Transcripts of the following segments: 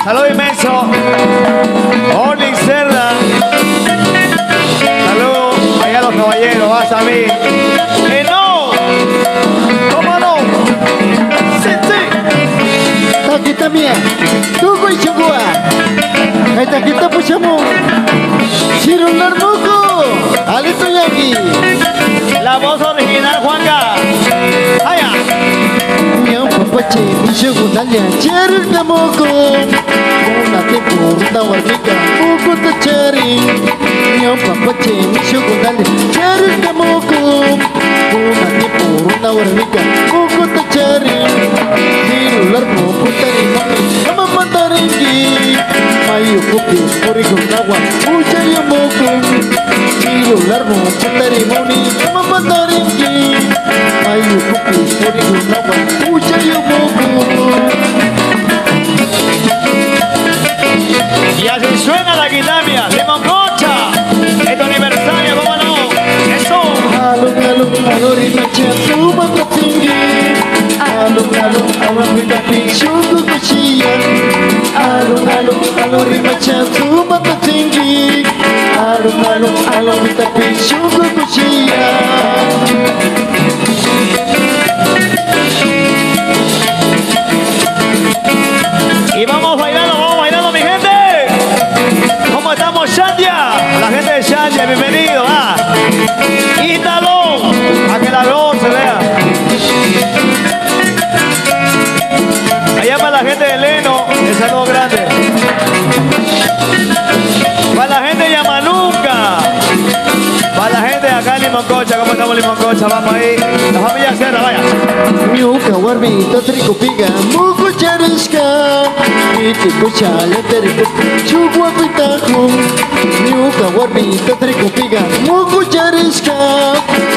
Saludo inmenso. Orly Cerda. Saludos allá a los caballeros. Vas a mí. No. ¿Cómo no? Sí, sí. Aquí también. Tú voy chugua. Esta aquí está puchamo. Cirular moco. Alito yaki. La voz original, Juanga. Allá. Miau papache. Mishugu nalia. Cherry na moco. Una tiempo. Ruta warmika. Moco ta cherry. Miau papache. Mishugu nalia. Cherry na moco. Una tiempo. Ruta warmika. Moco ta cherry. Cirular moco. Tari mami. Nama mandaringi. Mayu kopi. Puri gunawa. Uja ya moco. Cirular moco. Tari mami. Nama mandaringi. Mayu kopi. Puri gunawa. Uja ya moco. Y así suena la guitarra. Limón Concha. Es tu aniversario, ¿cómo no? Eso. Halo rimacha tuma katingi. Halo rita pichugu kuchiyan. Halo rimacha tuma katingi. Halo rita pichugu kuchiyan. Y vamos bailando, mi gente. ¿Cómo estamos, Shandia? La gente de Shandia, bienvenido. Ítalo, a que la voz se vea. Allá para la gente de Leno, el saludo grande. Para la gente de Yamanuca. Para la gente de acá en Limoncocha, ¿cómo estamos, Limoncocha? Vamos ahí. La familia Serra, vaya. Miuka warmi tatriku piga muku chariska. Iti kuchale teriku chugwa pitaku. Miuka warmi tatriku piga muku chariska.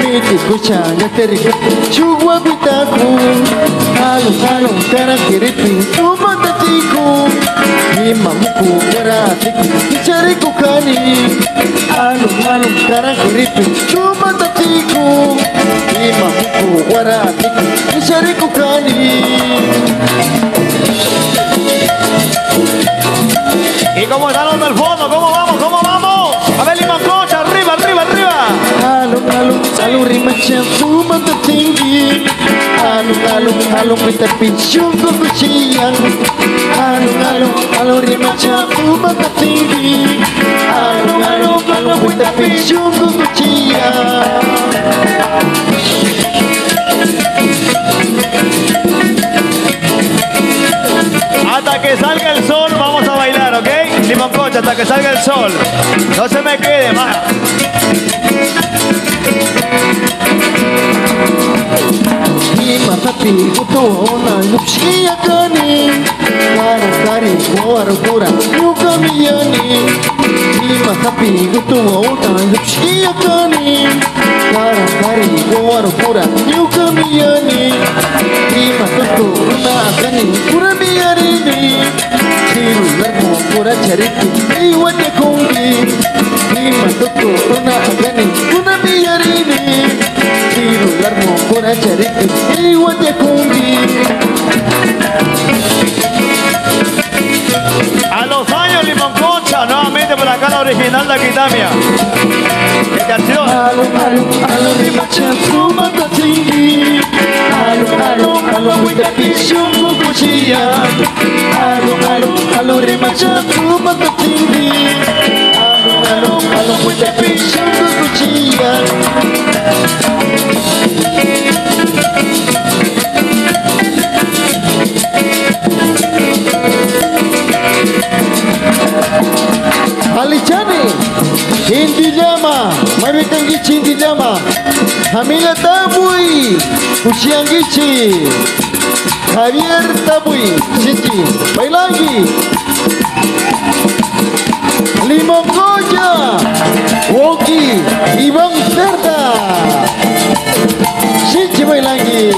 Iti kuchale teriku chugwa pitaku. Halo tarakiripi tuma tatiku. Hima muku karatiku chariku kani. Halo tarakiripi tuma tatiku. Hima muku waratiku chariku kani. ¿Y cómo están los del fondo? ¿Cómo vamos? A ver, Limoncocha, arriba. Halo rimacha tuma tatingi. Halo pita pichugu kuchiyan. Halo rimacha tuma tatingi. Halo pita pichugu kuchiyan. Hasta que salga el sol vamos a bailar, ¿ok? Limoncocha, hasta que salga el sol. No se me quede, más. Hima tapi utona nupsiya kani. Kari kuara yuka miyani. Hima tapi utona nupsiya kani. Kari kuara yuka miyani. Hima tutuna kani kura miyarini. Cirular mo kura chariti iwate kungi. Hima tutuna kani kura miyarini. Cirular mo kura chariti iwate kungi. A los años, Limoncocha, nuevamente por acá la original de Aquitamia. ¿Qué canción? Halo rimacha tuma tatingi. Halo wita pichugu kuchiyan. Halo rimacha tuma tatingi. Halo wita pichugu kuchiyan. Alichani, hindi llama, maritangichi hindi llama. Hamila Tabui, Uchiangichi, Javier Tabui, Chichi, Bailangi, Limoncocha, Woki, Iván Cerda, Chichi Bailangi.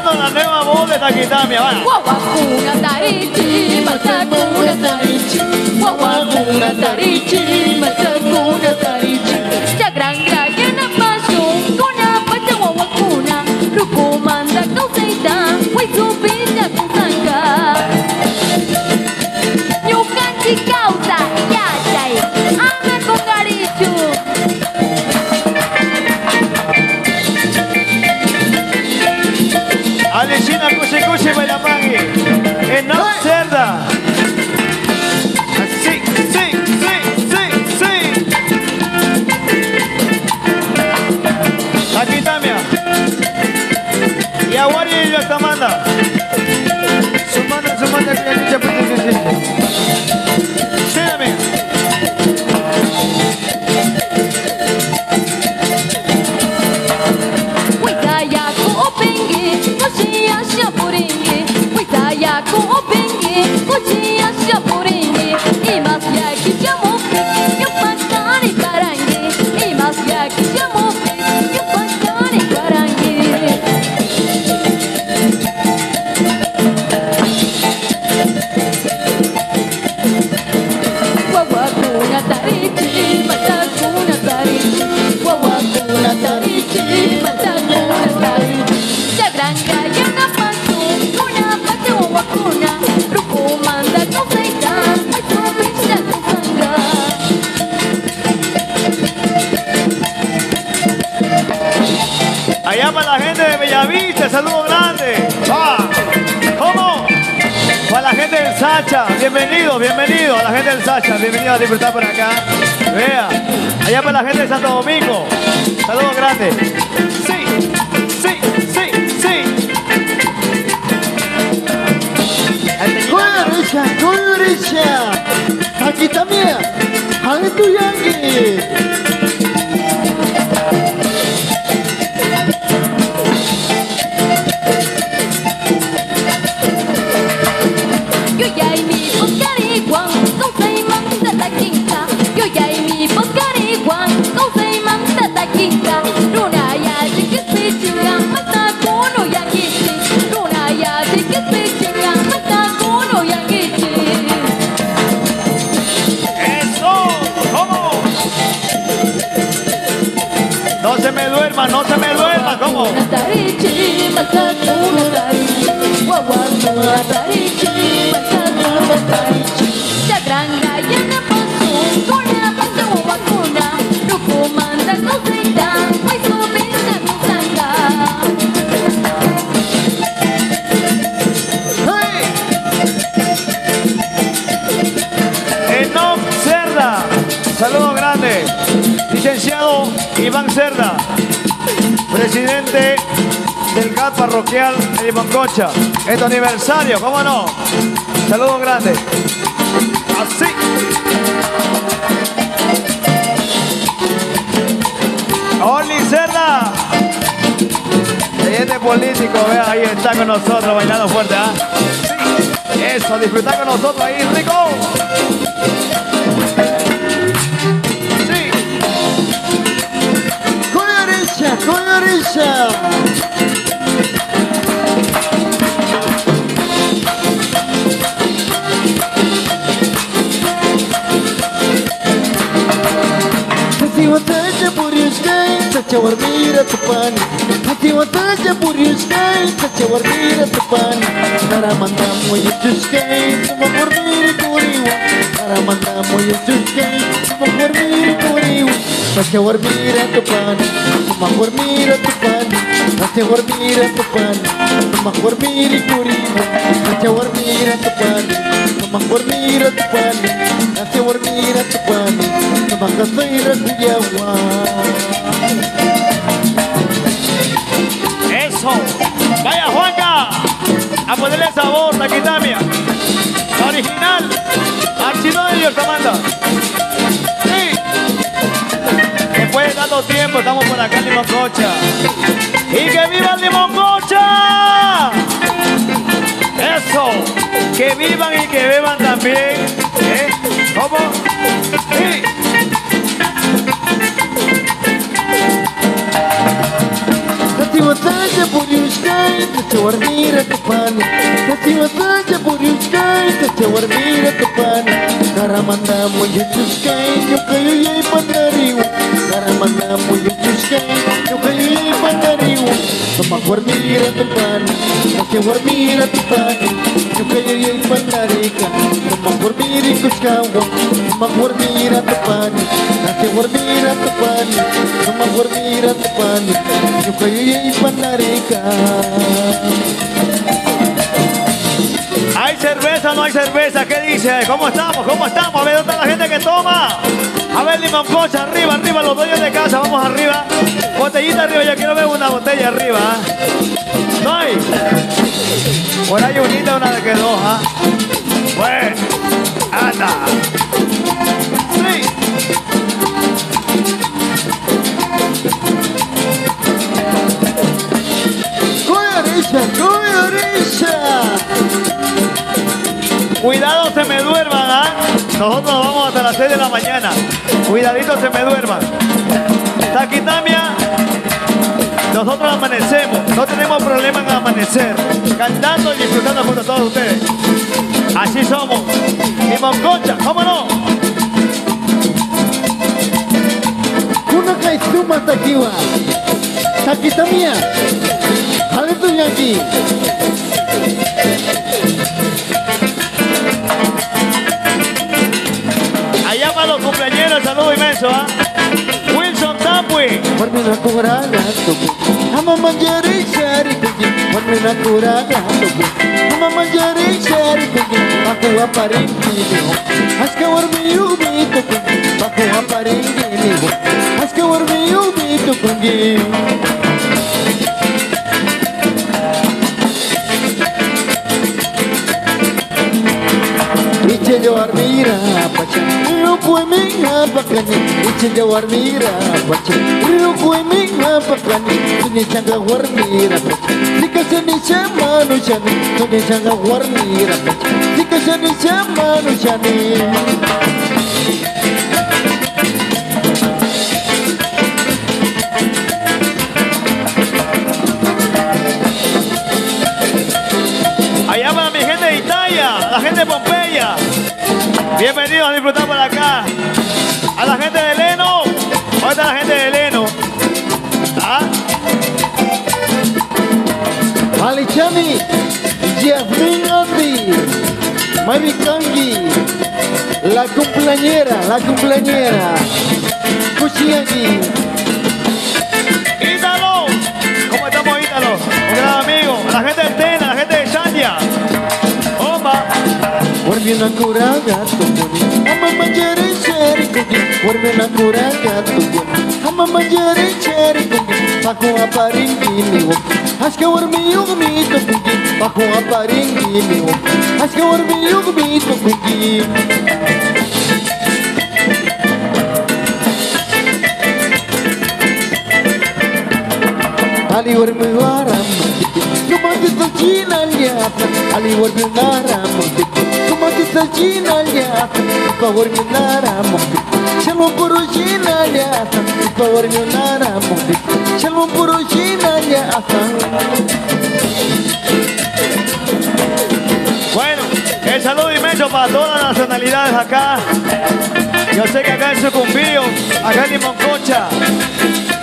escuchando la nueva voz de Taquitamia, vaya. Guaguacuna tarichi, matacuna tarichi. Guaguacuna tarichi, matacuna tarichi. Chagran grayana paso, kuna pacha guaguacuna. Rukumanda kausaita, waisupita kusanga. Nyukanchi kausa, yachai, ana kongarichu. Alexina Cuchi Cuchi Bailamangi. Enough Cerda. Sí, sí, sí, sí, sí. Taquitamia. Y Aguari y Yactamanda. Sumanda, sumanda, sí, amiga. Waitayako opengi, mochia shapuringi. Waitayako opengi, mochia shapuringi. Imas yaki chamuki, yupakani karangi. Imas yaki chamuki, yupakani karangi. Guaguacuna tarichi, matacuna tarichi. Guaguacuna tarichi, matacuna tarichi. Chagranga yana pasu, kuna pacha guaguacuna. Rukumanda kausaita, waisupita kusanga. Allá para la gente de Bellavista, saludos grandes. Va. ¿Cómo? Para la gente del Sacha, bienvenido, bienvenido a la gente del Sacha, bienvenido a disfrutar por acá. Vea, allá para la gente de Santo Domingo, saludos grandes. Sí, sí, sí, sí. Coyorecha. Taquitamia. Haletu yangi. Yo ya y mi poscariguan, causai manta taquinca. Yo ya y mi poscariguan, causai manta taquinca. Luna ya de que se chinga, mata cono ya gichi. Luna ya de que se chinga, mata cono ya gichi. Eso, ¿cómo? No se me duerma, no se me duerma, ¿cómo? Una tarichi, mata una tarichi. Guaguacuna tarichi, mata una tarichi. Chagranga yana pasu, kuna pacha guaguacuna. Rukumanda kausaita, waisupita kusanga. Enoch Cerda, saludos grandes. Licenciado Iván Cerda, presidente del CAP parroquial de Limoncocha. Es tu aniversario, ¿cómo no? Saludos grandes. Así. Orly Cerda. Siguiente político, vea, ahí está con nosotros bailando fuerte, ¿ah? Sí. Eso, disfrutar con nosotros ahí, rico. Sí. Coyorecha, coyorecha. Hatiwataja puriushkai, tachawarmira tupani. Hatiwataja puriushkai, tachawarmira tupani. Naramandamo yuchushkai, tumakormiri kuriwa. Naramandamo yuchushkai, tumakormiri kuriwa. Tachawarmira tupani, tumakormira tupani. Tachawarmira tupani, tumakormiri kuriwa. Tachawarmira tupani, tumakormira tupani. Tachawarmira tupani, tumakormira kuyawa. Eso. Vaya Juanca. A ponerle sabor, Taquitamia. La original. Archino de Yocamanda. Sí. Después de tanto tiempo estamos por acá en Limoncocha. ¡Y que viva Limoncocha! Eso. Que vivan y que beban también. ¿Eh? ¿Cómo? Sí. Hatiwataja puriushkai, warmira tupani Tasiwataya buriuskai warmira tupani Karamanda muyuchuskai Yukayu yay pandariwa Karamanda muyuchuskai Yukayu yay pandariwa Tamak warmira tupani warmira tupani Yukayu yay pandarika Tamak warmiri kuskawa Tamak warmira tupani warmira tupani Tamak warmira tupani Yukayu yay pandarika. ¿Hay cerveza o no hay cerveza? ¿Qué dice? ¿Cómo estamos? ¿Cómo estamos? A ver, ¿dónde está la gente que toma? A ver, Limoncocha, arriba, arriba, los dueños de casa, vamos arriba. Botellita arriba, yo quiero ver una botella arriba. ¿No hay? Por ahí unita, una de que dos, ¿ah? Bueno, anda. Sí. Cuidado se me duerman, ¿ah? Nosotros nos vamos hasta las 6 de la mañana. Cuidadito se me duerman. Taquitamia, nosotros amanecemos. No tenemos problema en amanecer. Cantando y disfrutando junto a todos ustedes. Así somos. Limoncocha, ¿cómo no? Una caizuma taquiwa. Taquitamia. Jale tu aquí. Allá para los cumpleaños, saludo inmenso, ¿ah? Wilson Tapui. Warmina kuraga tuku. Ama manjari shari tuki. Warmina kuraga tuku. Ama manjari shari tuki. Aku aparingi niho. Aska warmi ubi tuku. Aku aparingi niho. Aska warmi ubi tukungi. Iche warmira pacha. Rukui minga pakani. Iche warmira pacha. Rukui minga pakani. Sini changa warmira pacha. Sika sini chama no chani. Sini changa warmira pacha. Sika sini chama no chani. Allá para mi gente de Italia, la gente de Pompeya. Bienvenidos a disfrutar por acá. A la gente de Leno. ¿Dónde está la gente de Leno? ¿Ah? Alichani, Yasmin Andy, Mari Kangi, la cumpleañera, Kuchiaki. Ítalo. ¿Cómo estamos, Ítalo? Un gran amigo. A la gente de Tena, a la gente de Shandia. Bomba. Warmina kuraga tukuni, ama manjari shari kuki. Warmina kuraga tukuni, ama manjari shari kuki. Aku aparingi niho, aska warmi ugmi tukuki. Aku aparingi niho, aska warmi ugmi tukuki. Ali warmi waram, kumati tajina liata. Ali warmi waram, kumati tajina liata. Pa warmi waram, shalom purujina liata. Pa warmi waram, shalom purujina liata. Bueno, el saludo inmenso para todas las nacionalidades acá. Yo sé que acá en Sucumbío, acá en Limoncocha,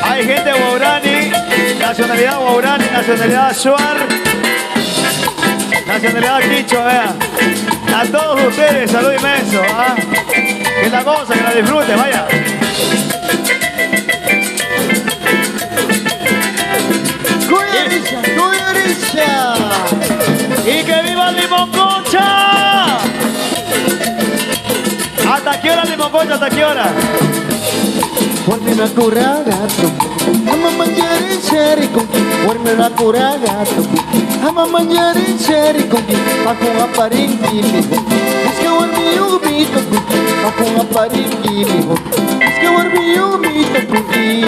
hay gente de Guaurani, nacionalidad Guaurani, nacionalidad Shuar, nacionalidad Quichua, vean. A todos ustedes, saludo inmenso, ¿ah? Que la cosa, que la disfruten, vaya. Cuyarisha. ¡Y que viva Limoncocha! ¿Hasta qué hora Limoncocha? ¿Hasta qué hora? Warmina kuraga tuku, ama manjari shari kuki. Warmina kuraga tuku, ama manjari shari kuki. Aku aparingi niho, aska warmi ubi tukuki. Aku aparingi niho, aska warmi ubi tukuki.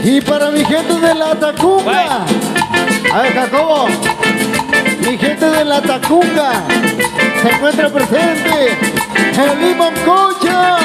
Y para mi gente de la Tacunga, a ver, Jacobo, mi mi gente de la Tacunga, se encuentra presente el Limón Cocha.